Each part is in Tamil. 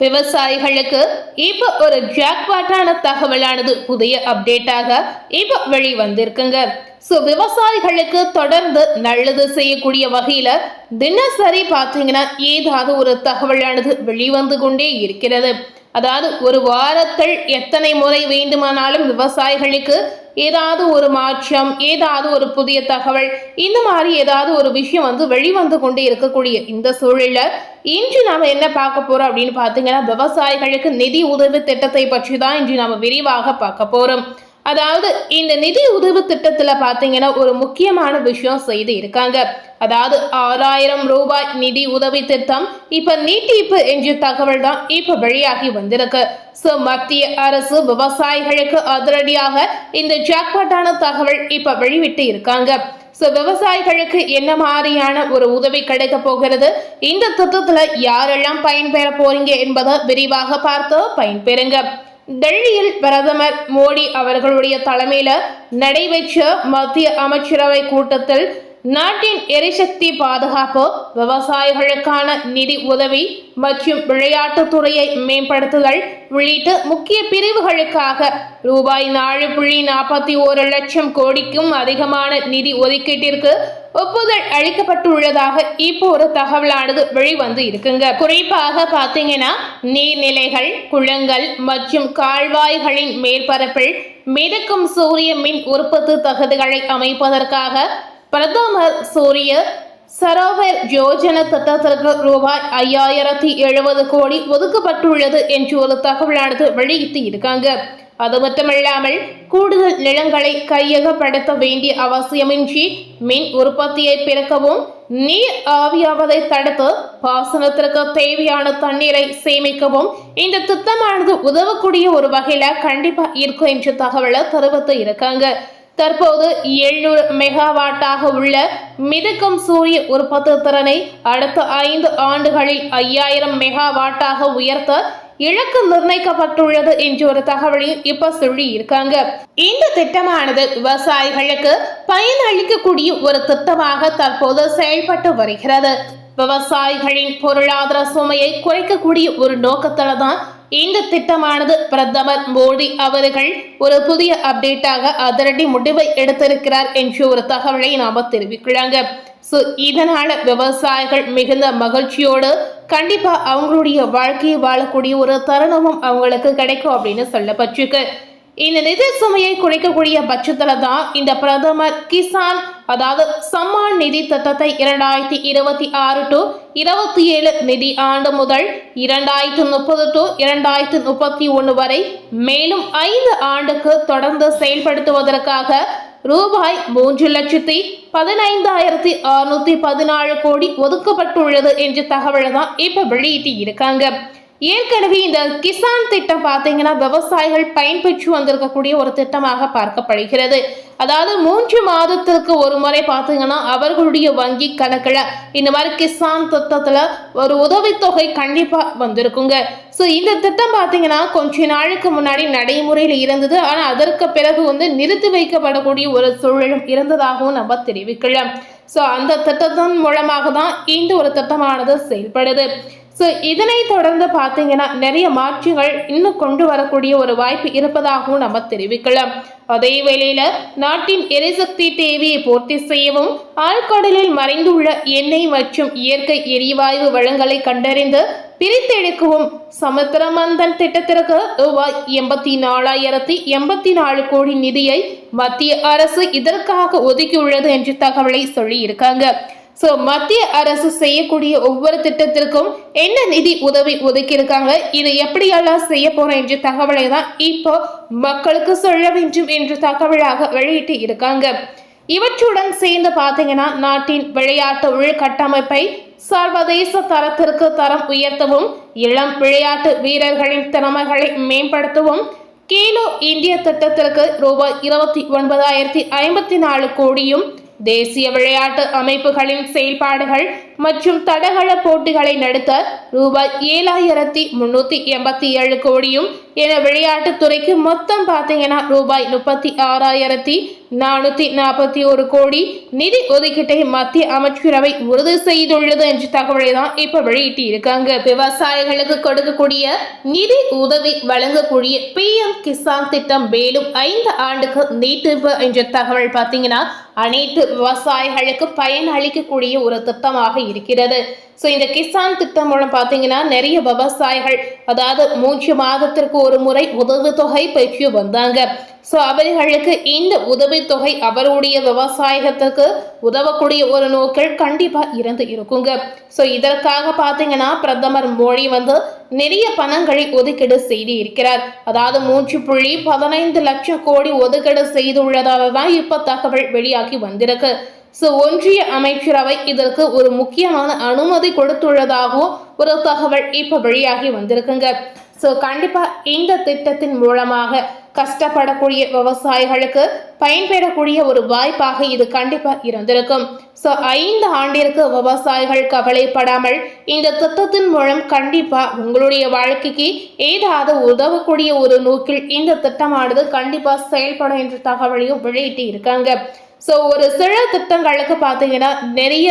விவசாயிகளுக்கு இப்ப ஒரு ஜாக்பாட்டான தகவலானது புதிய அப்டேட்டாக இப்ப வெளிவந்திருக்குங்க. விவசாயிகளுக்கு தொடர்ந்து நல்லது செய்யக்கூடிய வகையில தினசரி பாத்தீங்கன்னா ஏதாவது ஒரு தகவலானது வெளிவந்து கொண்டே இருக்கிறது. அதாவது ஒரு வாரத்தில் எத்தனை முறை வேண்டுமானாலும் விவசாயிகளுக்கு ஏதாவது ஒரு மாற்றம், ஏதாவது ஒரு புதிய தகவல், இந்த மாதிரி ஏதாவது ஒரு விஷயம் வெளிவந்து கொண்டே இருக்கக்கூடிய இந்த சூழல்ல இன்று நாம என்ன பார்க்க போறோம் அப்படின்னு பாத்தீங்கன்னா, விவசாயிகளுக்கு நிதி உதவி திட்டத்தை பற்றி தான் இன்று நாம விரிவாக பார்க்க போறோம். அதாவது இந்த நிதி உதவி திட்டத்துல பாத்தீங்கன்னா ஒரு முக்கியமான விஷயம் செய்து இருக்காங்க. அதாவது 6000 ரூபாய் நிதி உதவி திட்டம் இப்ப நீட்டிப்பு என்ற தகவல் தான் இப்ப வெளியாகி வந்திருக்கு. மத்திய அரசு விவசாயிகளுக்கு அதிரடியாக இந்த ஜாக்பாட்டான தகவல் இப்ப வெளிவிட்டு இருக்காங்க. விவசாயிகளுக்கு என்ன மாதிரியான ஒரு உதவி கிடைக்க போகிறது, இந்த திட்டத்துல யாரெல்லாம் பயன்பெற போறீங்க என்பதை விரிவாக பார்த்து பயன்பெறுங்க. டெல்லியில் பிரதமர் மோடி அவர்களுடைய தலைமையில நடைபெற்ற மத்திய அமைச்சரவை கூட்டத்தில் நாட்டின் எரிசக்தி பாதுகாப்பு, விவசாயிகளுக்கான நிதி உதவி மற்றும் விளையாட்டுத் துறையை மேம்படுத்துதல் உள்ளிட்ட முக்கிய பிரிவுகளுக்காக ரூபாய் 4.41 லட்சம் கோடிக்கும் அதிகமான நிதி ஒதுக்கீட்டிற்கு ஒப்புதல் அளிக்கப்பட்டுள்ளதாக இப்போ ஒரு தகவலானது வெளிவந்து இருக்குங்க. குறிப்பாக பாத்தீங்கன்னா நீர்நிலைகள், குளங்கள் மற்றும் கால்வாய்களின் மேற்பரப்பில் மிதக்கும் சூரிய மின் உற்பத்தி தகுதிகளை அமைப்பதற்காக பிரதமர் சூரிய சரோவர் யோஜனா திட்டத்திற்கு ரூபாய் 5070 கோடி ஒதுக்கப்பட்டுள்ளது என்று ஒரு தகவலானது வெளியிட்டு இருக்காங்க. அது மட்டுமல்லாமல் கூடுதல் நிலங்களை கையகப்படுத்த வேண்டிய அவசியமின்றி மின் உற்பத்தியை பெருக்கவும், நீர் ஆவியாவதை தடுத்து பாசனத்திற்கு தேவையான தண்ணீரை சேமிக்கவும் இந்த திட்டமானது உதவக்கூடிய ஒரு வகையில கண்டிப்பா இருக்கும் என்ற தகவலை தெரிவித்து இருக்காங்க. தற்போது 700 மெகாவாட்டாக உள்ள மிதக்கும் சூரிய உற்பத்தி திறனை அடுத்த 5 ஆண்டுகளில் 5000 மெகாவாட்டாக உயர்த்த இலக்கு நிர்ணயிக்கப்பட்டுள்ளது என்ற ஒரு தகவலையும் இப்ப சொல்லி இருக்காங்க. இந்த திட்டமானது விவசாயிகளுக்கு பயனளிக்கக்கூடிய ஒரு திட்டமாக தற்போது செயல்பட்டு வருகிறது. விவசாயிகளின் பொருளாதார சுமையை குறைக்கக்கூடிய ஒரு நோக்கத்துல தான் இந்த திட்டமானது பிரதமர் மோடி அவர்கள் ஒரு புதிய அப்டேட்டாக அதிரடி முடிவை எடுத்திருக்கிறார் என்ற ஒரு தகவலை நாம தெரிவிக்கலாங்க. இதனால விவசாயிகள் மிகுந்த மகிழ்ச்சியோடு கண்டிப்பா அவங்களுடைய வாழ்க்கையை வாழக்கூடிய ஒரு தருணமும் அவங்களுக்கு கிடைக்கும் அப்படின்னு சொல்லப்பட்டிருக்கு. இந்த நிதி சுமையை குறைக்கக்கூடிய பட்சத்துல தான் இந்த பிரதமர் கிசான் அதாவது சம்மான் நிதி திட்டத்தை 2026 to 27 நிதி ஆண்டு முதல் 2030 to 2031 வரை மேலும் 5 ஆண்டுக்கு தொடர்ந்து செயல்படுத்துவதற்காக ரூபாய் 3,15,614 கோடி ஒதுக்கப்பட்டுள்ளது என்ற தகவலை தான் இப்ப வெளியிட்டு இருக்காங்க. ஏற்கனவே இந்த கிசான் திட்டம் பார்த்தீங்கன்னா விவசாயிகள் பயன்பெற்று வந்திருக்கக்கூடிய ஒரு திட்டமாக பார்க்கப்படுகிறது. அதாவது 3 மாதத்திற்கு ஒரு முறை பார்த்தீங்கன்னா அவர்களுடைய வங்கி கணக்குல இந்த மாதிரி கிசான் திட்டத்துல ஒரு உதவித்தொகை கண்டிப்பா வந்திருக்குங்க. இந்த திட்டம் பார்த்தீங்கன்னா கொஞ்ச நாளுக்கு முன்னாடி நடைமுறையில் இருந்தது. ஆனா அதற்கு பிறகு நிறுத்தி வைக்கப்படக்கூடிய ஒரு சூழலும் இருந்ததாகவும் நம்ம தெரிவிக்கலாம். அந்த திட்டத்தின் மூலமாக தான் இந்த ஒரு திட்டமானது செயல்படுது. இதனை தொடர்ந்து பார்த்தீங்கன்னா நிறைய மாற்றங்கள் இன்னும் கொண்டு வரக்கூடிய ஒரு வாய்ப்பு இருப்பதாகவும் நம்ம தெரிவிக்கலாம். அதே வேளையில நாட்டின் எரிசக்தி தேவையை பூர்த்தி செய்யவும் ஆழ்கடலில் மறைந்துள்ள எண்ணெய் மற்றும் இயற்கை எரிவாயு வளங்களை கண்டறிந்து பிரித்தெடுக்கவும் சமுத்திரமந்தன் திட்டத்திற்கு ரூபாய் 84,084 கோடி நிதியை மத்திய அரசு இதற்காக ஒதுக்கியுள்ளது என்ற தகவலை சொல்லி இருக்காங்க. மத்திய அரசு செய்யக்கூடிய ஒவ்வொரு திட்டத்திற்கும் என்ன நிதி உதவி ஒதுக்கி இருக்காங்க, இதை எப்படியெல்லாம் செய்ய போறோம் என்ற தகவலை தான் இப்போ மக்களுக்கு சொல்ல வேண்டும் என்ற தகவலாக வெளியிட்டு இருக்காங்க. இவற்றுடன் சேர்ந்து பாத்தீங்கன்னா நாட்டின் விளையாட்டு உள்கட்டமைப்பை சர்வதேச தரத்திற்கு தரம் உயர்த்தவும், இளம் விளையாட்டு வீரர்களின் திறமைகளை மேம்படுத்தவும் கேலோ இந்திய திட்டத்திற்கு ரூபாய் 29,054 கோடியும், தேசிய விளையாட்டு அமைப்புகளின் செயல்பாடுகள் மற்றும் தடகள போட்டிகளை நடத்த ரூபாய் 7,387 கோடியும் என விளையாட்டுத்துறைக்கு மொத்தம் பார்த்தீங்கன்னா ரூபாய் 36,000 441 கோடி நிதி ஒதுக்கீட்டை மத்திய அமைச்சரவை உறுதி செய்துள்ளது என்ற தகவலை தான் இப்ப வெளியிட்டு இருக்காங்க. விவசாயிகளுக்கு கொடுக்கக்கூடிய நிதி உதவி வழங்கக்கூடிய PM கிசான் திட்டம் மேலும் 5 ஆண்டுக்கு நீட்டிப்பு என்ற தகவல் பார்த்தீங்கன்னா அனைத்து விவசாயிகளுக்கு பயன் அளிக்கக்கூடிய ஒரு திட்டமாக இருக்கிறது. ஸோ இந்த கிசான் திட்டம் மூலம் பார்த்தீங்கன்னா நிறைய விவசாயிகள் அதாவது 3 மாதத்திற்கு ஒரு முறை உதவித்தொகை பெற்று வந்தாங்க. ஸோ அவர்களுக்கு இந்த உதவித்தொகை அவருடைய விவசாயத்துக்கு உதவக்கூடிய ஒரு நோக்கில் கண்டிப்பா இருந்து இருக்குங்க. ஸோ இதற்காக பார்த்தீங்கன்னா பிரதமர் மோடி நிறைய பணங்களை ஒதுக்கீடு செய்து இருக்கிறார். அதாவது 3.15 லட்சம் கோடி ஒதுக்கீடு செய்துள்ளதாக தான் இப்ப தகவல் வெளியாகி வந்திருக்கு. ஸோ ஒன்றிய அமைச்சரவை இதற்கு ஒரு முக்கியமான அனுமதி கொடுத்துள்ளதாகவும் ஒரு தகவல் இப்ப வெளியாகி வந்திருக்குங்க. ஸோ கண்டிப்பா இந்த திட்டத்தின் மூலமாக கஷ்டப்படக்கூடிய விவசாயிகளுக்கு பயன்பெறக்கூடிய ஒரு வாய்ப்பாக இது கண்டிப்பா இருந்திருக்கும். ஸோ 5 ஆண்டிற்கு விவசாயிகள் கவலைப்படாமல் இந்த திட்டத்தின் மூலம் கண்டிப்பா உங்களுடைய வாழ்க்கைக்கு ஏதாவது உதவக்கூடிய ஒரு நோக்கில் இந்த திட்டமானது கண்டிப்பா செயல்படும் என்ற தகவலையும் வெளியிட்டு இருக்காங்க. ஸோ ஒரு சில திட்டங்களுக்கு பார்த்தீங்கன்னா நிறைய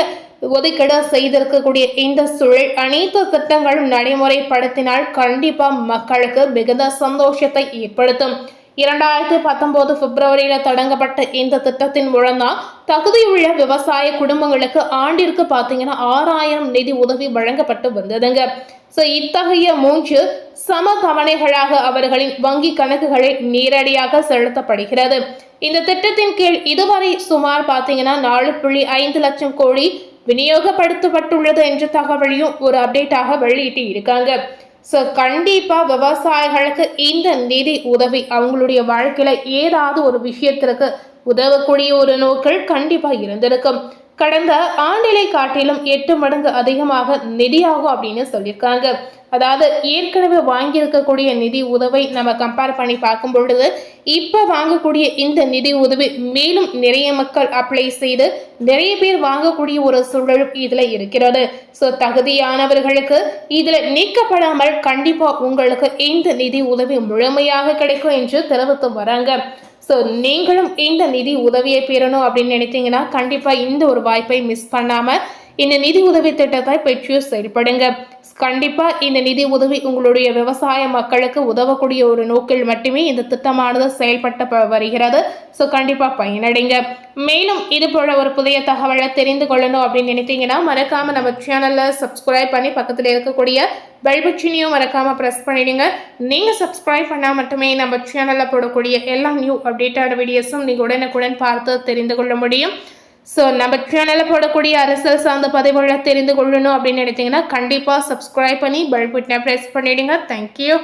ஒதுக்கீடு செய்திருக்கக்கூடிய இந்த சூழல் அனைத்து திட்டங்களும் நடைமுறைப்படுத்தினால் கண்டிப்பா மக்களுக்கு மிகுந்த சந்தோஷத்தை ஏற்படுத்தும். 2019 பிப்ரவரியில் தொடங்கப்பட்ட இந்த திட்டத்தின் மூலம்தான் தகுதியுள்ள விவசாய குடும்பங்களுக்கு ஆண்டிற்கு பார்த்தீங்கன்னா 6000 நிதி உதவி வழங்கப்பட்டு வந்ததுங்க. ஸோ இத்தகைய 3 சம தவணைகளாக அவர்களின் வங்கி கணக்குகளில் நேரடியாக செலுத்தப்படுகிறது. இந்த திட்டத்தின் கீழ் இதுவரை சுமார் பார்த்தீங்கன்னா 4.5 லட்சம் கோடி விநியோகப்படுத்தப்பட்டுள்ளது என்ற தகவலையும் ஒரு அப்டேட்டாக வெளியிட்டு இருக்காங்க. ஸோ கண்டிப்பா விவசாயிகளுக்கு இந்த நிதி உதவி அவங்களுடைய வாழ்க்கையில ஏதாவது ஒரு விஷயத்திற்கு உதவக்கூடிய ஒரு நோக்கில் கண்டிப்பா இருந்திருக்கும். கடந்த ஆண்டிலை காட்டிலும் 8 மடங்கு அதிகமாக நிதியாகும் அப்படின்னு சொல்லியிருக்காங்க. அதாவது ஏற்கனவே வாங்கியிருக்கக்கூடிய நிதி உதவி நம்ம கம்பேர் பண்ணி பார்க்கும் பொழுது இப்ப வாங்கக்கூடிய இந்த நிதி உதவி மேலும் நிறைய மக்கள் அப்ளை செய்து நிறைய பேர் வாங்கக்கூடிய ஒரு சூழலும் இதுல இருக்கிறது. ஸோ தகுதியானவர்களுக்கு இதுல நீக்கப்படாமல் கண்டிப்பா உங்களுக்கு இந்த நிதி உதவி முழுமையாக கிடைக்கும் என்று தெரிவித்து வராங்க. ஸோ நீங்களும் இந்த நிதி உதவியை பெறணும் அப்படின்னு நினைத்தீங்கன்னா கண்டிப்பா இந்த ஒரு வாய்ப்பை மிஸ் பண்ணாம இந்த நிதி உதவி திட்டத்தை பெற்று செயல்படுங்க. கண்டிப்பா இந்த நிதி உதவி உங்களுடைய விவசாய மக்களுக்கு உதவக்கூடிய ஒரு நோக்கில் மட்டுமே இந்த திட்டமானது செயல்பட்டு வருகிறது. ஸோ கண்டிப்பா பயனடைங்க. மேலும் இது போல ஒரு புதிய தகவலை தெரிந்து கொள்ளணும் அப்படின்னு நினைத்தீங்கன்னா மறக்காம நம்ம சேனல்ல சப்ஸ்கிரைப் பண்ணி பக்கத்தில் இருக்கக்கூடிய பெல் பட்டனையும் மறக்காம பிரஸ் பண்ணிடுங்க. நீங்க சப்ஸ்கிரைப் பண்ணா மட்டுமே நம்ம சேனல்ல போடக்கூடிய எல்லா நியூ அப்டேட்டான வீடியோஸும் நீங்க உடனுக்குடன் பார்த்து தெரிந்து கொள்ள முடியும். ஸோ நம்ம சேனலில் போடக்கூடிய அரசியல் சார்ந்த பதிவுகளை தெரிந்து கொள்ளணும் அப்படின்னு நினைத்தீங்கன்னா கண்டிப்பாக சப்ஸ்கிரைப் பண்ணி பெல் பட்டனை ப்ரெஸ் பண்ணிடுங்க. தேங்க்யூ.